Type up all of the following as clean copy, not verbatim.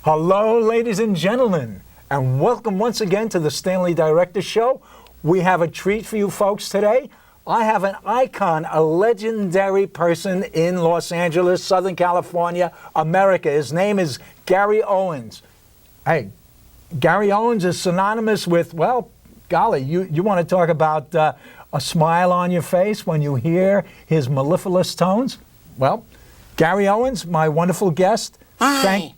Hello, ladies and gentlemen, and welcome once again to the Stanley Dyrector Show. We have a treat for you folks today. I have an icon, a legendary person in Los Angeles, Southern California, America. His name is Gary Owens. Hey, Gary Owens is synonymous with, well, golly, you want to talk about a smile on your face when you hear his mellifluous tones? Well, Gary Owens, my wonderful guest. Hi.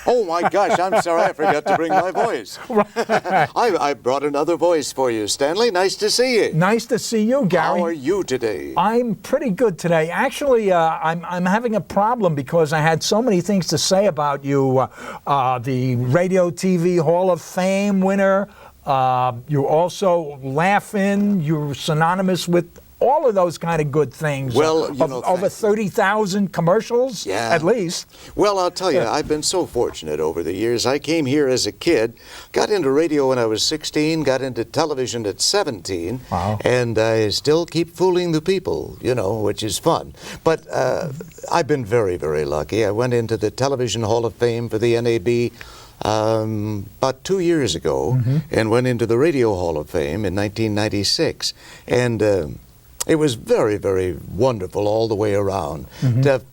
Oh my gosh, I'm sorry, I forgot to bring my voice. I brought another voice for you, Stanley. Nice to see you. Nice to see you, Gary. How are you today? I'm pretty good today. Actually, I'm having a problem because I had so many things to say about you. The Radio TV Hall of Fame winner. You're also laughing. You're synonymous with all of those kind of good things. Well, you know, over 30,000 commercials, at least. Well, I'll tell you, I've been so fortunate over the years. I came here as a kid, got into radio when I was 16, got into television at 17, and I still keep fooling the people, you know, which is fun. But I've been very, very lucky. I went into the Television Hall of Fame for the NAB about 2 years ago, and went into the Radio Hall of Fame in 1996. And it was very, very wonderful all the way around.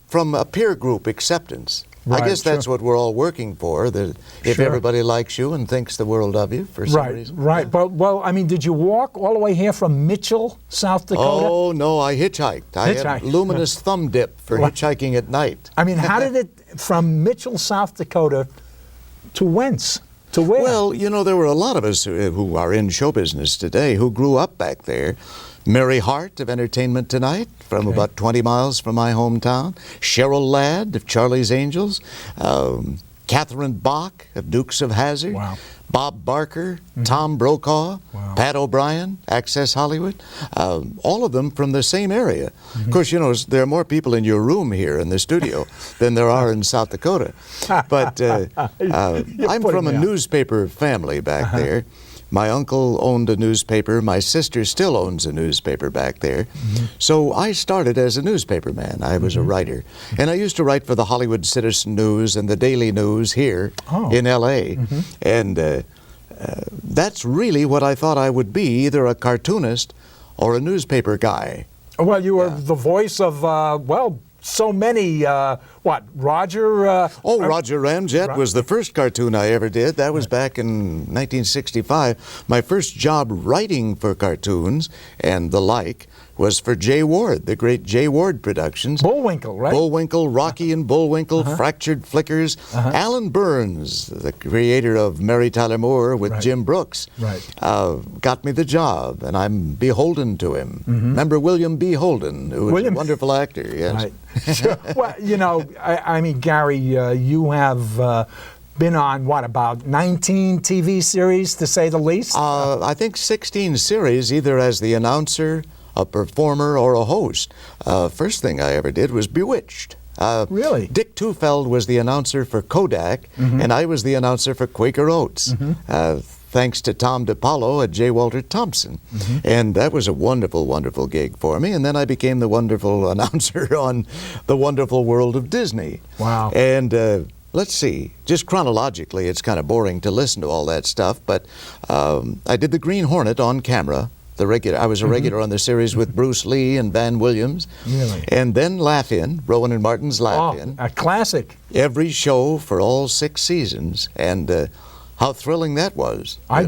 From a peer group acceptance. I guess that's what we're all working for, that if everybody likes you and thinks the world of you for some reason. Right. But, well, I mean, did you walk all the way here from Mitchell, South Dakota? Oh, no, I hitchhiked. I had luminous thumb dip for hitchhiking at night. I mean, how did it, from Mitchell, South Dakota, to whence? To where? Well, you know, there were a lot of us who are in show business today who grew up back there. Mary Hart of Entertainment Tonight, from about 20 miles from my hometown. Cheryl Ladd of Charlie's Angels. Catherine Bach of Dukes of Hazzard. Bob Barker, Tom Brokaw, Pat O'Brien, Access Hollywood. All of them from the same area. Of course, you know, there are more people in your room here in the studio than there are in South Dakota. But I'm from a newspaper family back there. My uncle owned a newspaper. My sister still owns a newspaper back there. So I started as a newspaper man. I was a writer. And I used to write for the Hollywood Citizen News and the Daily News here in L.A. And that's really what I thought I would be, either a cartoonist or a newspaper guy. Well, you were the voice of, well, so many, Roger? Roger Ramjet was the first cartoon I ever did. That was back in 1965. My first job writing for cartoons and the like was for Jay Ward, the great Jay Ward Productions. Bullwinkle, right? Bullwinkle, Rocky and Bullwinkle, Fractured Flickers. Alan Burns, the creator of Mary Tyler Moore with Jim Brooks, got me the job, and I'm beholden to him. Remember William B. Holden, who was a wonderful actor, yes. Sure. Well, you know, I mean, Gary, you have been on, what, about 19 TV series, to say the least? I think 16 series, either as the announcer, a performer, or a host. First thing I ever did was Bewitched. Really? Dick Tufeld was the announcer for Kodak, and I was the announcer for Quaker Oats. Thanks to Tom DiPaolo at J. Walter Thompson. And that was a wonderful, wonderful gig for me. And then I became the wonderful announcer on The Wonderful World of Disney. Wow. And let's see, just chronologically, it's kind of boring to listen to all that stuff, but I did the Green Hornet on camera. I was a regular on the series with Bruce Lee and Van Williams. Really? And then Laugh-In, Rowan and Martin's Laugh-In. A classic. Every show for all 6 seasons. And how thrilling that was. I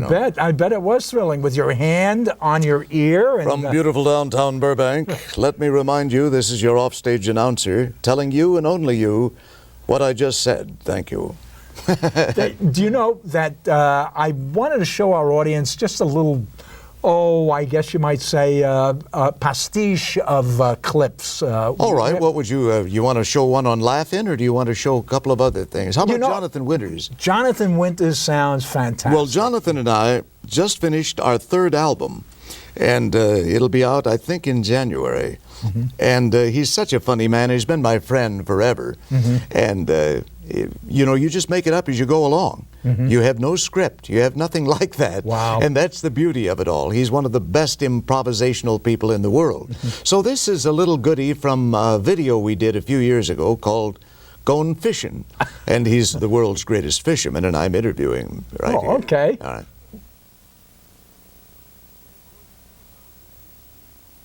bet it was thrilling, with your hand on your ear. And, from beautiful downtown Burbank, let me remind you, this is your offstage announcer, telling you and only you what I just said. Thank you. Do you know that I wanted to show our audience just a little, I guess you might say, a pastiche of clips. All right, what would you want to show one on Laugh-In, or do you want to show a couple of other things? How about Jonathan Winters? Jonathan Winters sounds fantastic. Well, Jonathan and I just finished our 3rd album, and it'll be out, I think, in January. And he's such a funny man. He's been my friend forever. And, you know, you just make it up as you go along. You have no script. You have nothing like that. Wow. And that's the beauty of it all. He's one of the best improvisational people in the world. So this is a little goodie from a video we did a few years ago called going fishing. And he's the world's greatest fisherman, and I'm interviewing him right here. Okay. All right.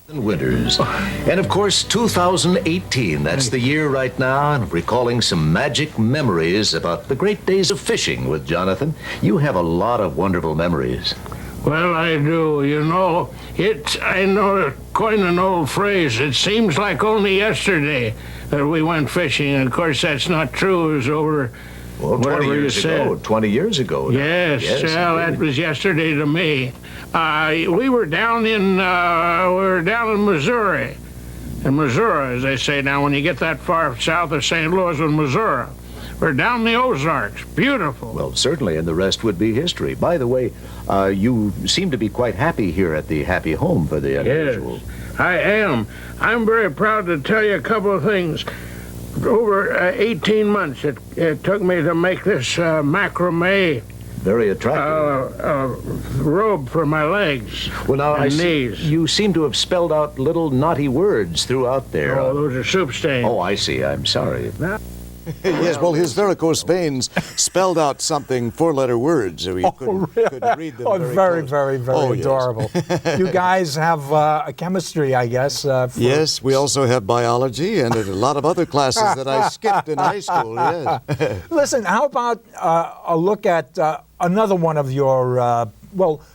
Winters. And of course, 2018, that's the year right now, and recalling some magic memories about the great days of fishing with Jonathan. You have a lot of wonderful memories. Well, I do. You know, I know, coin an old phrase, it seems like only yesterday that we went fishing. And of course, that's not true. It was over, Well, 20 whatever you years said. ago. 20 years ago. Yes, well, that was yesterday to me. We were down in Missouri. In Missouri, as they say now, when you get that far south of St. Louis in Missouri. We're down the Ozarks. Beautiful. Well, certainly, and the rest would be history. By the way, you seem to be quite happy here at the Happy Home for the Unusual. Yes, I am. I'm very proud to tell you a couple of things. Over 18 months it took me to make this macrame Very attractive. robe for my legs Well, now, and knees. you seem to have spelled out little naughty words throughout there. Oh, those are soup stains. Oh, I see. I'm sorry. Yes, well, his varicose veins spelled out something four-letter words, so he couldn't read them. Oh, very, close. very, very Oh, yes. adorable. You guys have a chemistry, I guess. Yes, we also have biology and a lot of other classes that I skipped in high school, yes. Listen, how about a look at another one of your,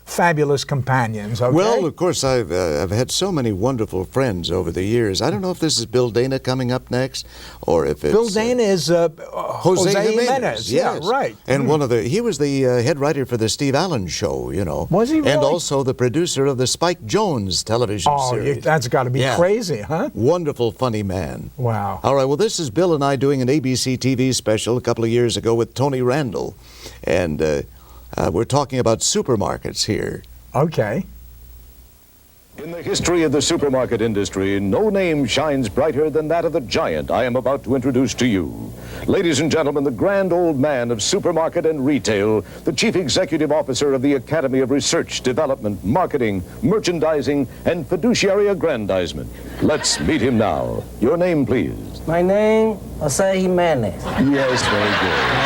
fabulous companions, okay? Well, of course, I've had so many wonderful friends over the years. I don't know if this is Bill Dana coming up next, or if it's... Bill Dana is Jose Jimenez. Yes. Yeah, right. And he was the head writer for the Steve Allen Show, you know. Was he really? And also the producer of the Spike Jones television series. That's got to be crazy, huh? Wonderful, funny man. Wow. All right, well, this is Bill and I doing an ABC TV special a couple of years ago with Tony Randall. And we're talking about supermarkets here. Okay. In the history of the supermarket industry, no name shines brighter than that of the giant I am about to introduce to you. Ladies and gentlemen, the grand old man of supermarket and retail, the chief executive officer of the Academy of Research, Development, Marketing, Merchandising, and Fiduciary Aggrandizement. Let's meet him now. Your name, please. My name, Jose Jimenez. Yes, very good.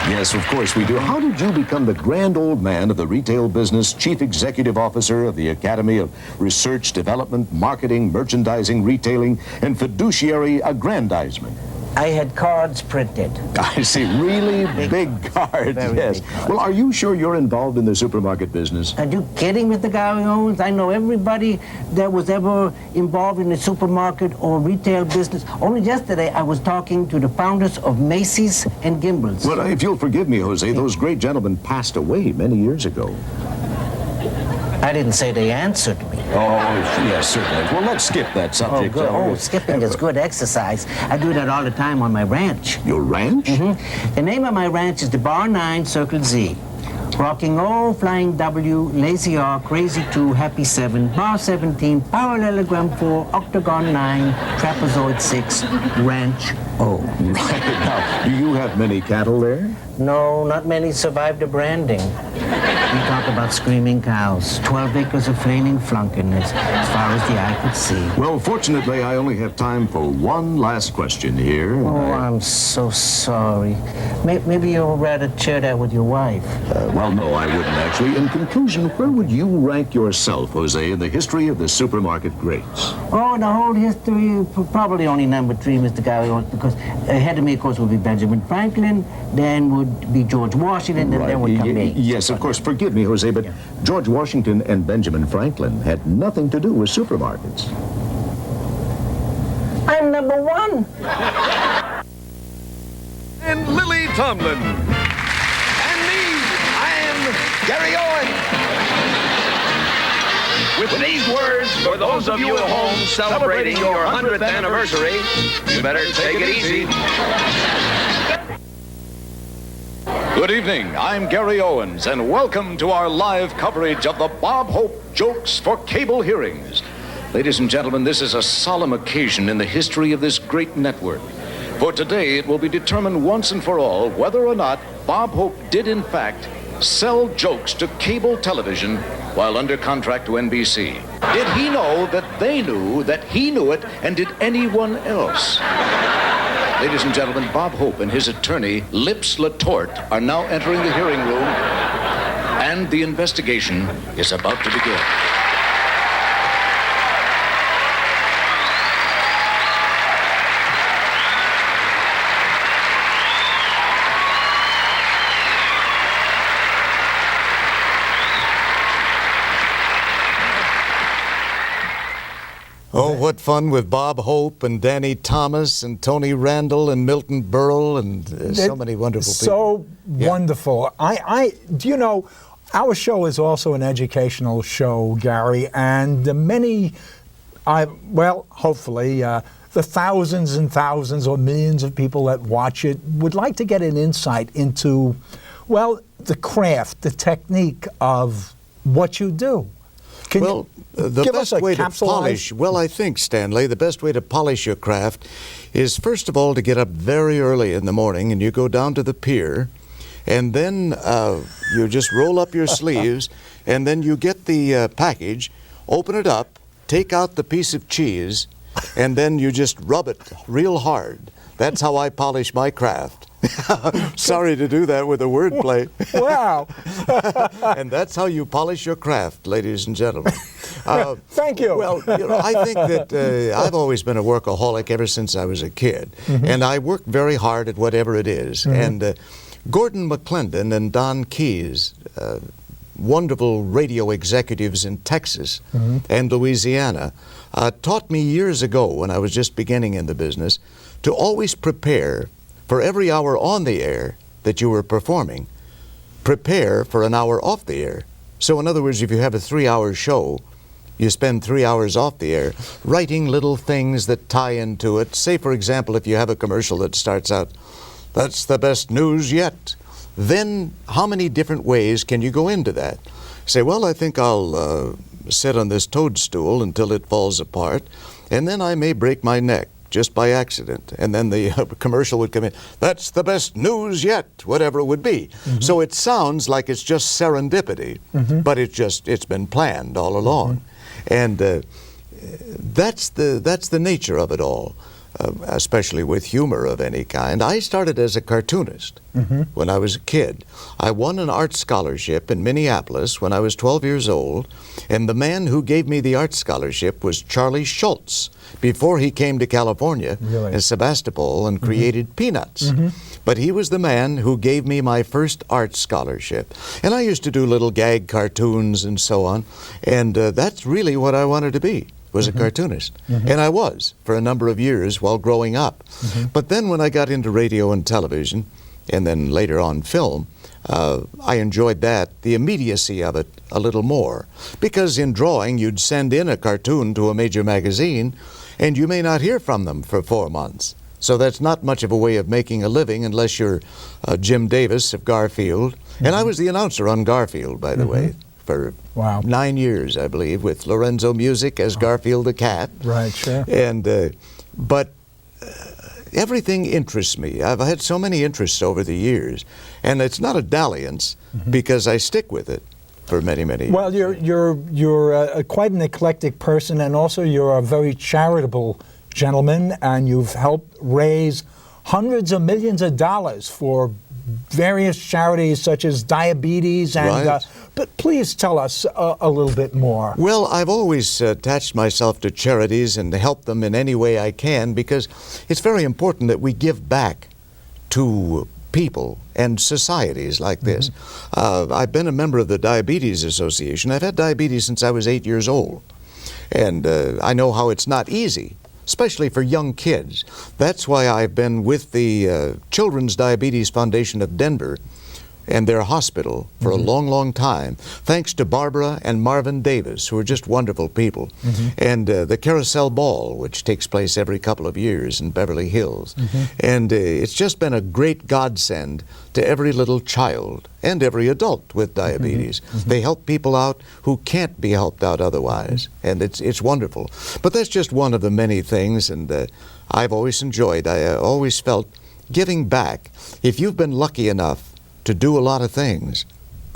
Yes, of course we do. How did you become the grand old man of the retail business, chief executive officer of the Academy of Research, Development, Marketing, Merchandising, Retailing, and Fiduciary Aggrandizement? I had cards printed. I see, really big cards, Very yes. big cards. Well, are you sure you're involved in the supermarket business? Are you kidding, Mr. Gary Owens? I know everybody that was ever involved in the supermarket or retail business. Only yesterday I was talking to the founders of Macy's and Gimbel's. Well, if you'll forgive me, Jose, those great gentlemen passed away many years ago. I didn't say they answered me. Oh, yes, certainly. Well, let's skip that Oh, subject. good. Oh, skipping is good exercise. I do that all the time on my ranch. Your ranch? The name of my ranch is the Bar 9 Circle Z. Rocking O, Flying W, Lazy R, Crazy 2, Happy 7, Bar 17, Parallelogram 4, Octagon 9, Trapezoid 6, Ranch O. Right. Now, do you have many cattle there? No, not many survived the branding. We talk about screaming cows, 12 acres of flaming flunking as far as the eye could see. Well, fortunately, I only have time for one last question here. Oh, I'm so sorry. Maybe you'll rather share that with your wife. Well, no, I wouldn't actually. In conclusion, where would you rank yourself, Jose, in the history of the supermarket greats? Oh, the whole history, probably only number 3, Mr. Gary, because ahead of me, of course, would be Benjamin Franklin, then would be George Washington, and then would come me. Yes, of course. Forgive me, Jose, but George Washington and Benjamin Franklin had nothing to do with supermarkets. I'm number 1. And Lily Tomlin. And me, I am Gary Owens. With these words, for those of you at home celebrating your 100th anniversary, you better take it easy. Good evening, I'm Gary Owens, and welcome to our live coverage of the Bob Hope Jokes for Cable Hearings. Ladies and gentlemen, this is a solemn occasion in the history of this great network. For today, it will be determined once and for all whether or not Bob Hope did in fact sell jokes to cable television while under contract to NBC. Did he know that they knew that he knew it, and did anyone else? Ladies and gentlemen, Bob Hope and his attorney, Lips Latorte, are now entering the hearing room, and the investigation is about to begin. Oh, what fun with Bob Hope and Danny Thomas and Tony Randall and Milton Berle and so many wonderful people. So wonderful. Do you know, our show is also an educational show, Gary, and hopefully, the thousands and thousands or millions of people that watch it would like to get an insight into, well, the craft, the technique of what you do. Can you the give best us a way to capsule? polish, I think, Stanley, the best way to polish your craft is, first of all, to get up very early in the morning and you go down to the pier, and then you just roll up your sleeves, and then you get the package, open it up, take out the piece of cheese, and then you just rub it real hard. That's how I polish my craft. Sorry to do that with a wordplay. Wow. And that's how you polish your craft, ladies and gentlemen. Thank you. Well, I think that I've always been a workaholic ever since I was a kid. And I work very hard at whatever it is. And Gordon McClendon and Don Keyes, wonderful radio executives in Texas and Louisiana, taught me years ago when I was just beginning in the business to always prepare for every hour on the air that you were performing, prepare for an hour off the air. So in other words, if you have a 3-hour show, you spend 3 hours off the air writing little things that tie into it. Say, for example, if you have a commercial that starts out, "That's the best news yet," then how many different ways can you go into that? Say, well, I think I'll sit on this toadstool until it falls apart, and then I may break my neck just by accident. And then the commercial would come in, "That's the best news yet," whatever it would be. So it sounds like it's just serendipity, but it's been planned all along. And that's the nature of it all, especially with humor of any kind. I started as a cartoonist when I was a kid. I won an art scholarship in Minneapolis when I was 12 years old, and the man who gave me the art scholarship was Charlie Schultz, before he came to California in Sebastopol and created Peanuts. But he was the man who gave me my first art scholarship. And I used to do little gag cartoons and so on, and that's really what I wanted to be, was a cartoonist. And I was for a number of years while growing up. But then when I got into radio and television, and then later on film, I enjoyed that, the immediacy of it, a little more. Because in drawing, you'd send in a cartoon to a major magazine, and you may not hear from them for 4 months. So that's not much of a way of making a living unless you're Jim Davis of Garfield. And I was the announcer on Garfield, by the way, for 9 years, I believe, with Lorenzo Music as Garfield the cat. Right, sure. And but everything interests me. I've had so many interests over the years, and it's not a dalliance because I stick with it for many, many years. Well, you're quite an eclectic person, and also you're a very charitable gentleman, and you've helped raise hundreds of millions of dollars for various charities such as diabetes and but please tell us a little bit more. Well, I've always attached myself to charities and helped them in any way I can, because it's very important that we give back to people and societies like this. I've been a member of the Diabetes Association. I've had diabetes since I was 8 years old, and I know how it's not easy, especially for young kids. That's why I've been with the Children's Diabetes Foundation of Denver and their hospital for a long, long time, thanks to Barbara and Marvin Davis, who are just wonderful people, and the Carousel Ball, which takes place every couple of years in Beverly Hills. And it's just been a great godsend to every little child and every adult with diabetes. They help people out who can't be helped out otherwise, and it's wonderful. But that's just one of the many things, and I've always enjoyed, I always felt giving back. If you've been lucky enough to do a lot of things,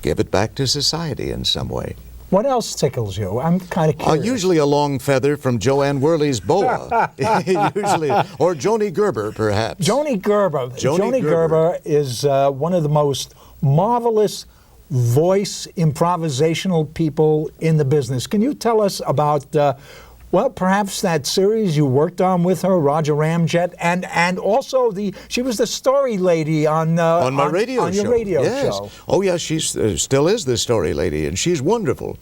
give it back to society in some way. What else tickles you? I'm kind of curious. Usually a long feather from Joanne Worley's boa. Usually, or Joni Gerber, perhaps. Joni Gerber. Joni Gerber is one of the most marvelous voice improvisational people in the business. Can you tell us about, well, perhaps that series you worked on with her, Roger Ramjet, and also she was the story lady on my radio show. On your radio yes. show. Oh, yeah, she still is the story lady, and she's wonderful.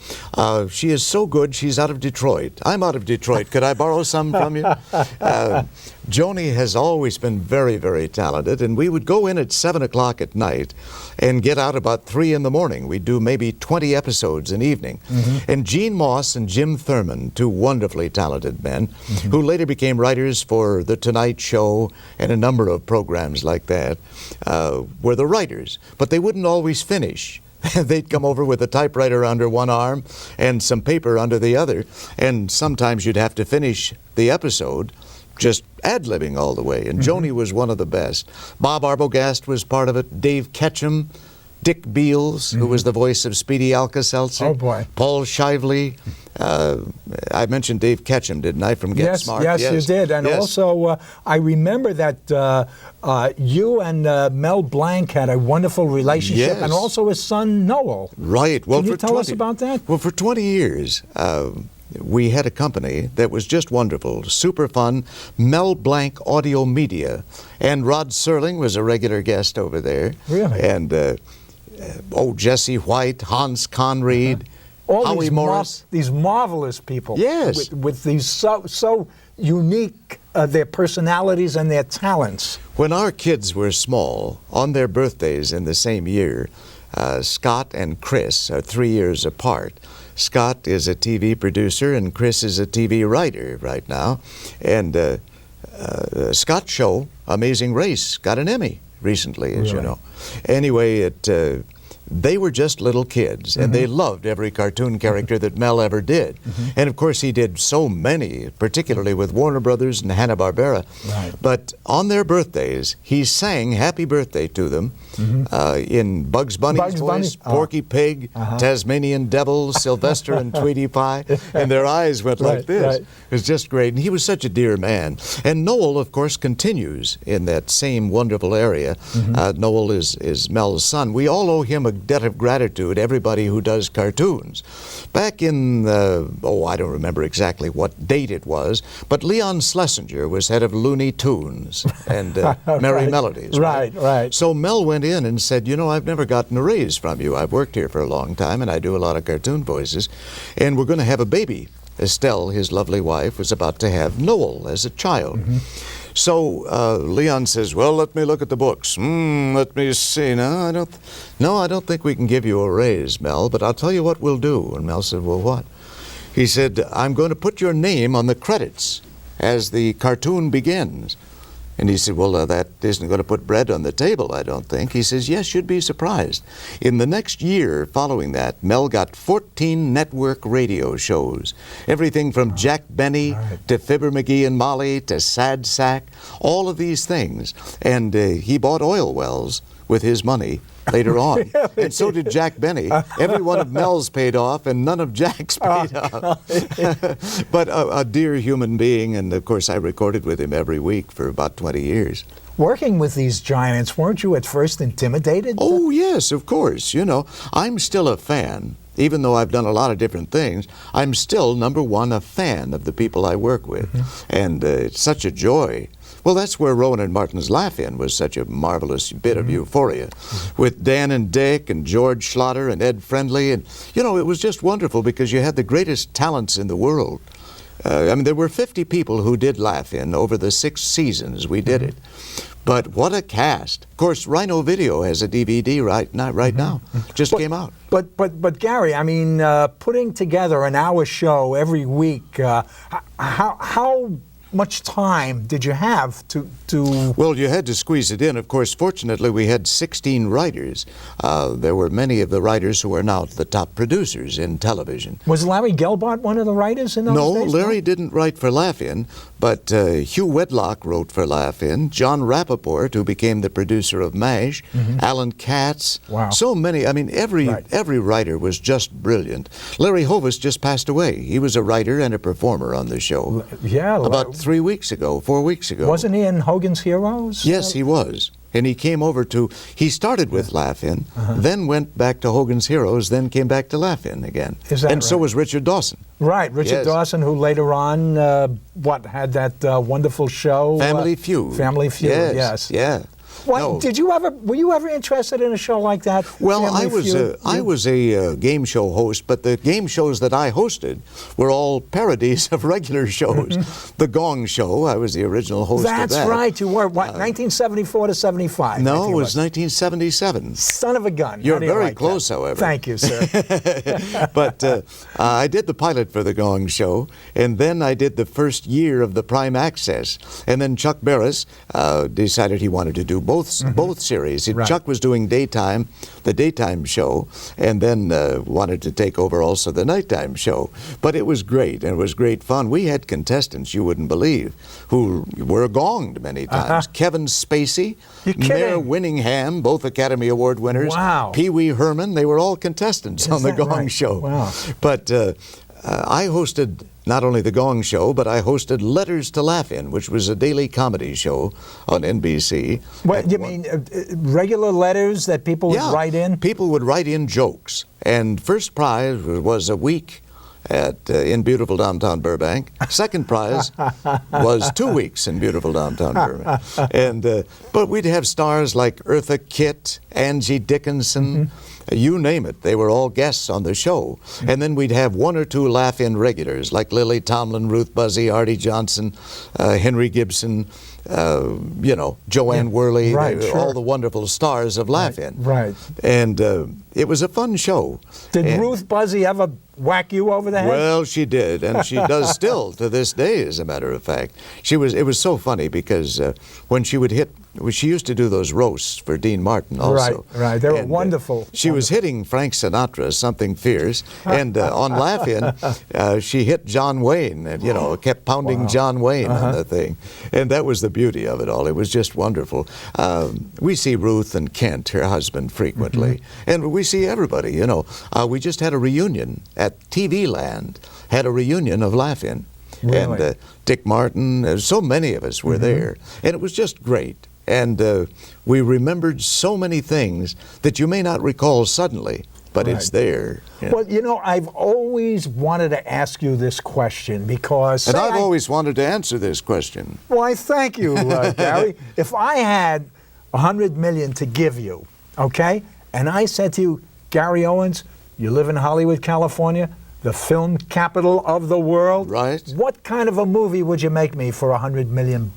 She is so good, she's out of Detroit. I'm out of Detroit. Could I borrow some from you? Joni has always been very, very talented, and we would go in at 7 o'clock at night and get out about 3 in the morning. We'd do maybe 20 episodes an evening. And Gene Moss and Jim Thurman, two wonderfully talented men, who later became writers for The Tonight Show and a number of programs like that, were the writers. But they wouldn't always finish. They'd come over with a typewriter under one arm and some paper under the other, and sometimes you'd have to finish the episode just ad-libbing all the way, and Joni was one of the best. Bob Arbogast was part of it, Dave Ketchum, Dick Beals, who was the voice of Speedy Alka-Seltzer. Oh, boy. Paul Shively. I mentioned Dave Ketchum, didn't I, from Get Smart? Yes, you did. And also, I remember that you and Mel Blanc had a wonderful relationship, and also his son, Noel. Right. Well, Can you tell us about that? Well, for 20 years, we had a company that was just wonderful, super fun, Mel Blanc Audio Media. And Rod Serling was a regular guest over there. Really? And, Jesse White, Hans Conried, all Howie Morris. These marvelous people. Yes. With these so unique, their personalities and their talents. When our kids were small, on their birthdays in the same year, Scott and Chris are 3 years apart. Scott is a TV producer and Chris is a TV writer right now. And Scott's show, Amazing Race, got an Emmy recently, as you know. Anyway, they were just little kids, and they loved every cartoon character that Mel ever did. And of course, he did so many, particularly with Warner Brothers and Hanna-Barbera. Right. But on their birthdays, he sang happy birthday to them in Bugs Bunny's voice, Porky Pig, Tasmanian Devil, Sylvester and Tweety Pie, and their eyes went like this. Right. It was just great, and he was such a dear man. And Noel, of course, continues in that same wonderful area. Noel is Mel's son. We all owe him a debt of gratitude, everybody who does cartoons. Back in, I don't remember exactly what date it was, but Leon Schlesinger was head of Looney Tunes and Merry Melodies. Right. So Mel went in and said, you know, I've never gotten a raise from you. I've worked here for a long time, and I do a lot of cartoon voices, and we're going to have a baby. Estelle, his lovely wife, was about to have Noel as a child. So Leon says, well, let me look at the books. Let me see. No, I don't think we can give you a raise, Mel, but I'll tell you what we'll do. And Mel said, well, what? He said, I'm going to put your name on the credits as the cartoon begins. And he said, well, that isn't going to put bread on the table, I don't think. He says, yes, you'd be surprised. In the next year following that, Mel got 14 network radio shows. Everything from Jack Benny to Fibber McGee and Molly to Sad Sack, all of these things. And he bought oil wells with his money later on. And so did Jack Benny. Every one of Mel's paid off and none of Jack's paid off. But a dear human being, and of course I recorded with him every week for about 20 years. Working with these giants, weren't you at first intimidated? Oh, yes, of course. You know, I'm still a fan. Even though I've done a lot of different things, I'm still, number one, a fan of the people I work with. And it's such a joy. Well, that's where Rowan and Martin's Laugh-In was such a marvelous bit of euphoria, with Dan and Dick and George Schlatter and Ed Friendly. And, you know, it was just wonderful because you had the greatest talents in the world. I mean, there were 50 people who did Laugh-In over the 6 seasons we did it. But what a cast. Of course, Rhino Video has a DVD right now. Just came out. But Gary, I mean, putting together an hour show every week, how much time did you have to? Well, you had to squeeze it in. Of course, fortunately, we had 16 writers. There were many of the writers who are now the top producers in television. Was Larry Gelbart one of the writers in those No, days? Larry didn't write for Laugh-In, but Hugh Wedlock wrote for Laugh-In, John Rappaport, who became the producer of MASH, Alan Katz. Wow. So many. I mean, every writer was just brilliant. Larry Hovis just passed away. He was a writer and a performer on the show. Yeah. About 4 weeks ago. Wasn't he in Hogan's Heroes? Yes, he was. And he came over he started with Laugh-In, then went back to Hogan's Heroes, then came back to Laugh-In again. Is that and so right? was Richard Dawson. Right, Richard Yes. Dawson, who later on, had that wonderful show? Family Feud. Family Feud, yes. Yeah. Why, No. were you ever interested in a show like that? Well, Family I was a game show host, but the game shows that I hosted were all parodies of regular shows. The Gong Show, I was the original host of that. That's right, you were, 1974 to 75? I No, think it was 1977. Son of a gun. You're How do you very like close, that? however. Thank you, sir. But I did the pilot for The Gong Show, and then I did the first year of the Prime Access. And then Chuck Barris decided he wanted to do both series. Right. Chuck was doing the daytime show, and then wanted to take over also the nighttime show. But it was great, and it was great fun. We had contestants you wouldn't believe who were gonged many times. Kevin Spacey, You're kidding. Mayor Winningham, both Academy Award winners. Wow. Pee Wee Herman, they were all contestants on the that Gong right? Show. Wow. But I hosted not only the Gong Show, but I hosted Letters to Laugh In, which was a daily comedy show on NBC. What, you mean regular letters that people would write in? People would write in jokes. And first prize was a week in beautiful downtown Burbank. Second prize was 2 weeks in beautiful downtown Burbank. And but we'd have stars like Eartha Kitt, Angie Dickinson, you name it. They were all guests on the show. And then we'd have one or two laugh-in regulars like Lily Tomlin, Ruth Buzzy, Artie Johnson, Henry Gibson, Joanne Worley, Right, sure. all the wonderful stars of Laugh-In. Right. And it was a fun show. Did And- Ruth Buzzy ever whack you over the head? Well, she did, and she does still to this day, as a matter of fact. It was so funny because when she would hit, she used to do those roasts for Dean Martin also. Right. They were And, wonderful. She was hitting Frank Sinatra, Something Fierce, and on Laugh-In, she hit John Wayne, and kept pounding John Wayne on the thing, and that was the beauty of it all. It was just wonderful. We see Ruth and Kent, her husband, frequently, and we see everybody. We just had a reunion at TV Land. Had a reunion of Laugh-In, Really? and Dick Martin. So many of us were there, and it was just great. And we remembered so many things that you may not recall suddenly, but it's there. Well, I've always wanted to ask you this question because... And I've always wanted to answer this question. Why, thank you, Gary. If I had $100 million to give you, okay, and I said to you, Gary Owens, you live in Hollywood, California, the film capital of the world. Right. What kind of a movie would you make me for $100 million?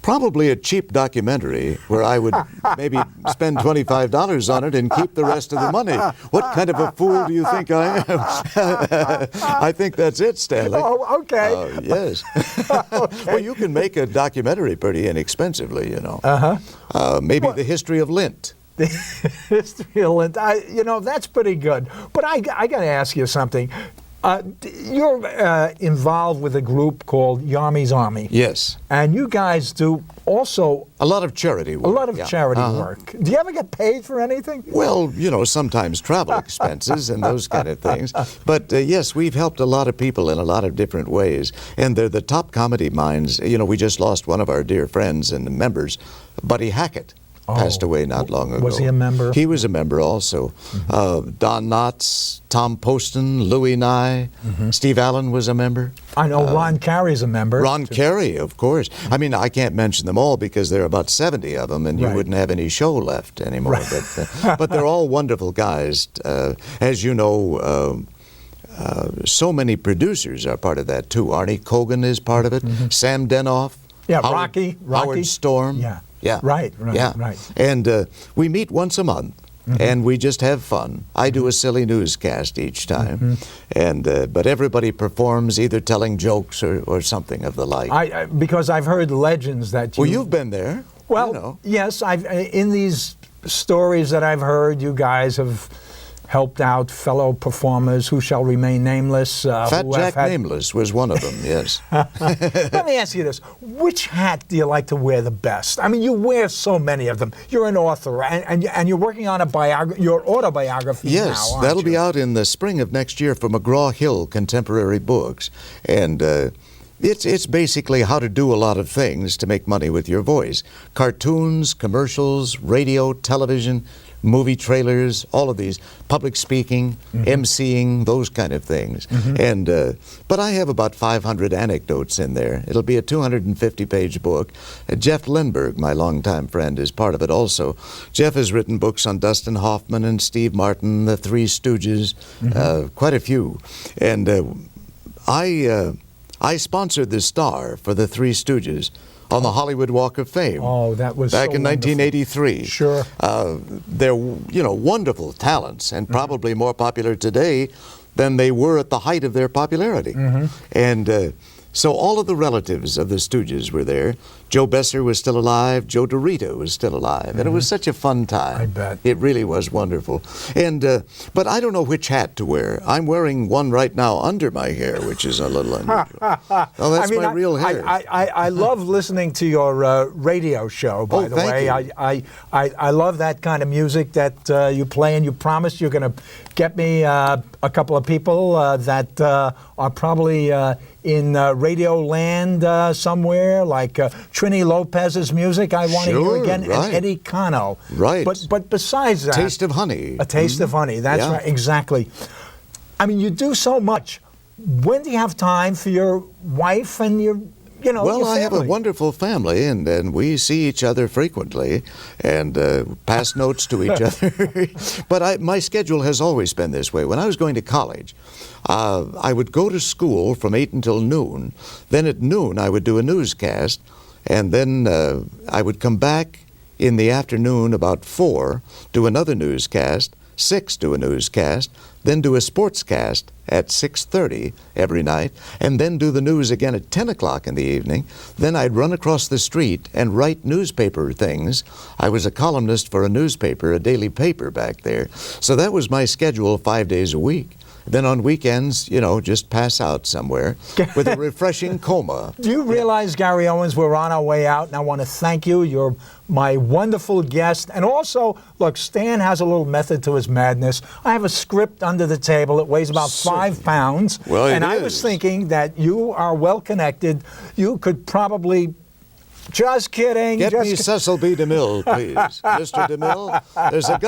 Probably a cheap documentary where I would maybe spend $25 on it and keep the rest of the money. What kind of a fool do you think I am? I think that's it, Stanley. Oh, okay. Yes. Okay. Well, you can make a documentary pretty inexpensively, Maybe the history of lint. The history of lint. That's pretty good. But I got to ask you something. You're involved with a group called Yarmy's Army. Yes. And you guys do also A lot of charity work. a lot of charity work. Do you ever get paid for anything? Well, sometimes travel expenses and those kind of things. But yes, we've helped a lot of people in a lot of different ways. And they're the top comedy minds. We just lost one of our dear friends and members, Buddy Hackett. Passed away not long ago. Was he a member? He was a member also. Don Knotts, Tom Poston, Louis Nye, Steve Allen was a member. I know Ron Carey's a member. Ron Carey, of course. I mean, I can't mention them all because there are about 70 of them, and you Right. wouldn't have any show left anymore. But they're all wonderful guys. As you know, so many producers are part of that, too. Arnie Kogan is part of it. Sam Denoff. Yeah, Rocky. Rocky. Howard Storm. Yeah. Yeah. Right. Yeah. Right. And we meet once a month. and we just have fun. I do a silly newscast each time, and but everybody performs either telling jokes or something of the like. Because I've heard legends that you... Well, you've been there. Well, you know. yes, in these stories that I've heard, you guys have helped out fellow performers who shall remain nameless. Fat Jack Nameless was one of them, yes. Let me ask you this. Which hat do you like to wear the best? I mean, you wear so many of them. You're an author, and you're working on your autobiography now, yes, aren't that'll you? be out in the spring of next year from McGraw-Hill Contemporary Books. And it's basically how to do a lot of things to make money with your voice. Cartoons, commercials, radio, television, movie trailers, all of these, public speaking, emceeing, those kind of things. And but I have about 500 anecdotes in there. It'll be a 250-page book. Jeff Lindbergh, my longtime friend, is part of it also. Jeff has written books on Dustin Hoffman and Steve Martin, the Three Stooges, quite a few. And I sponsored the star for the Three Stooges on the Hollywood Walk of Fame. Oh, that was back so in wonderful. 1983. Sure. They're wonderful talents and probably more popular today than they were at the height of their popularity. And so all of the relatives of the Stooges were there. Joe Besser was still alive. Joe DeRita was still alive. And it was such a fun time. I bet. It really was wonderful. And but I don't know which hat to wear. I'm wearing one right now under my hair, which is a little unusual. Oh, that's my real hair. I love listening to your radio show, by the way. I love that kind of music that you play, and you promised you're going to get me a couple of people that are probably in radio land somewhere, like Trini Lopez's music I want to hear again, right. and Eddie Cano. Right. But besides that... Taste of Honey. A Taste of Honey, that's right, exactly. I mean, you do so much. When do you have time for your wife and your... Well, your I have a family? wonderful family, and we see each other frequently and pass notes to each other. But my schedule has always been this way. When I was going to college, I would go to school from 8 until noon. Then at noon, I would do a newscast, and then I would come back in the afternoon about 4, do another newscast, 6, do a newscast, then do a sportscast at 6:30 every night, and then do the news again at 10 o'clock in the evening. Then I'd run across the street and write newspaper things. I was a columnist for a newspaper, a daily paper back there. So that was my schedule 5 days a week. Then on weekends, just pass out somewhere with a refreshing coma. Do you realize, Gary Owens, we're on our way out, and I want to thank you. You're my wonderful guest. And also, look, Stan has a little method to his madness. I have a script under the table. It weighs about 5 pounds. Well, and I was thinking that you are well connected. You could probably... Just kidding. Get me Cecil B. DeMille, please. Mr. DeMille, there's a guy